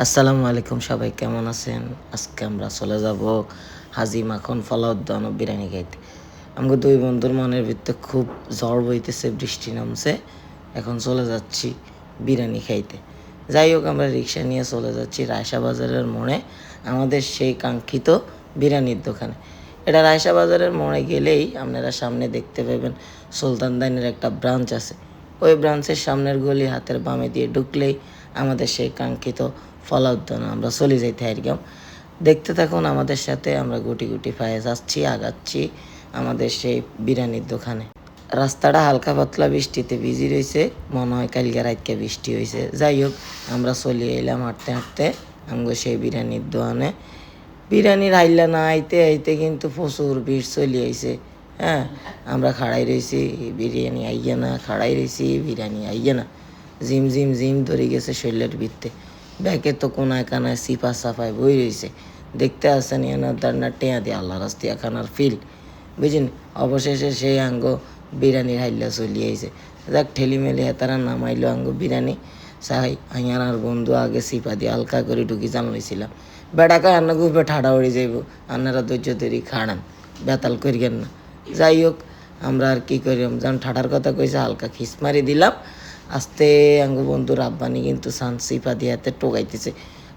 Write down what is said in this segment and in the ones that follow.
আসসালামু আলাইকুম, সবাই কেমন আছেন? আজকে আমরা চলে যাব হাজি মাখন ফলাউদ্দিন বিরিয়ানি খাইতে। আমাকে দুই বন্ধুর মনের ভিতরে খুব ঝড় বইতেছে, বৃষ্টি নামছে। এখন চলে যাচ্ছি বিরিয়ানি খাইতে। যাই হোক, আমরা রিক্সা নিয়ে চলে যাচ্ছি রায়সা বাজারের মোড়ে আমাদের সেই কাঙ্ক্ষিত বিরিয়ানির দোকানে। এটা রায়সা বাজারের মোড়ে গেলেই আপনারা সামনে দেখতে পাবেন সুলতান দাইনের একটা ব্রাঞ্চ আছে। ওই ব্রাঞ্চের সামনের গলি হাতের বামে দিয়ে ঢুকলেই আমাদের সেই কাঙ্ক্ষিত ফলাউদ্দিন। আমরা চলে যাইতে হারগাম। দেখতে থাকুন আমাদের সাথে, আমরা গুটি গুটি পায়ে যাচ্ছি, আগাচ্ছি আমাদের সেই বিরিয়ানির দোকানে। রাস্তাটা হালকা পাতলা বৃষ্টিতে ভিজি রয়েছে, মনে হয় কালকে রাতকে বৃষ্টি হয়েছে। যাই হোক, আমরা চলে এলাম হাঁটতে হাঁটতে আমগো সেই বিরিয়ানির দোকানে। বিরিয়ানির আইলা না আইতে আইতে কিন্তু প্রচুর ভিড় চলে আইছে। হ্যাঁ, আমরা খাড়াই রয়েছি, বিরিয়ানি আইয়া না, খাড়াই রয়েছি, বিরিয়ানি আইয়া না। জিম জিম জিম ধরে গেছে শরীরের ভিত্তে। ব্যাকে তো কোনায় কানায় সিপা সাফায় বই রয়েছে। দেখতে আসেন এনার দান্না টেয়া দিয়ে আল্লাহ রাস্তিয়া খানার ফিল, বুঝলেন? অবশেষে সেই আঙ্গ বিরিয়ানির হাইলা চলি আইছে। যাক, ঠেলিমেলি হেতারা নামাইলো আঙ্গ বিরিয়ানি। চাই আইয়ার আর বন্ধু আগে সিপা দিয়ে হালকা করে ঢুকি জানলাইছিলাম। বেড়াকে আন্না গুপে ঠাডা উড়ে যাইব, আন্নারা ধৈর্য ধরি খাড়ান, বেতাল করিয়েন না। যাই হোক, আমরা আর কি করিলাম, যখন ঠাডার কথা কইছে হালকা খিস মারি দিলাম। আস্তে আঙ্গ বন্ধু রাব্বানি কিন্তু সান সিপা দিয়ে হাতে টোকাইতেছে।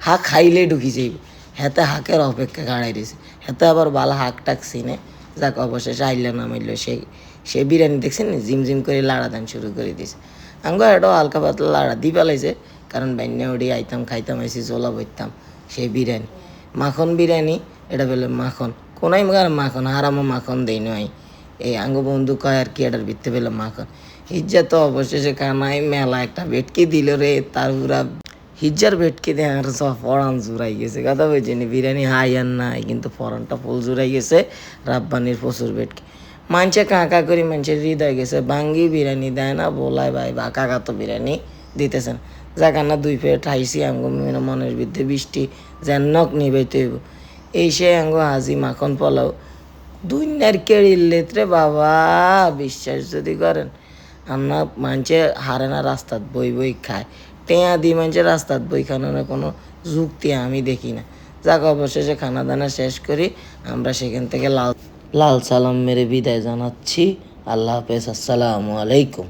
হাক খাইলে ঢুকি যাইব, হেতে হাকের অপেক্ষা গাড়াই দিয়েছে। হেতে আবার বালা হাক টাক চিনে। যাক, অবশেষে আইলা নামাইল সে বিরিয়ানি দেখছেন জিম জিম করে লাড়া দান শুরু করে দিয়েছে। আঙ্গ এটাও হালকা পাতলা লাড়া দি পেলাইছে, কারণ বাইনে ওডি আইতাম খাইতাম আইসি জোলা বইতাম সেই বিরিয়ানি। মাখন বিরিয়ানি, এটা বলে মাখন কোনাই মাখন হারামো মাখন দেই নয়। এই আঙ্গ বন্ধু কয় আর কি, এটার ভিত্তে পেলাম মাখন। হিজ্জা তো অবশেষে কানাই মেলা একটা ভেটকি দিল রে, তার পুরা হিজ্জার ভেটকি দিয়ে আর সব ফরান জুড়াই গেছে। কথা বলছি নি, বিরিয়ানি হাই আর নাই, কিন্তু ফরানটা ফুল জুড়াই গেছে। রাব্বানির প্রচুর ভেটকি মানছে কাঁকা করি, মানুষের হৃদয় গেছে। বাঙ্গি বিরিয়ানি দেয় না, বলায় ভাই বা কাকা তো বিরিয়ানি দিতেছেন। যাকান্না দুই প্লেট খাইছি, আঙ্গ মনের বিরুদ্ধে বৃষ্টি যেন নখ নিবাইতে হইব। এই সে আঙ্গ হাজি মাখন পোলাও দুনিয়ার কেড়িল্লেত রে বাবা, বিশ্বাস যদি করেন। আমরা মানুষে হারে না, রাস্তাত বই বই খায়। টেয়া দিই মানুষের রাস্তাত বই খানোর কোনো যুক্তি আমি দেখি না। যাক, অবশেষে খানা দানা শেষ করি আমরা সেখান থেকে লাল লাল সালাম মেরে বিদায় জানাচ্ছি। আল্লাহ হাফেজ, আসসালামু আলাইকুম।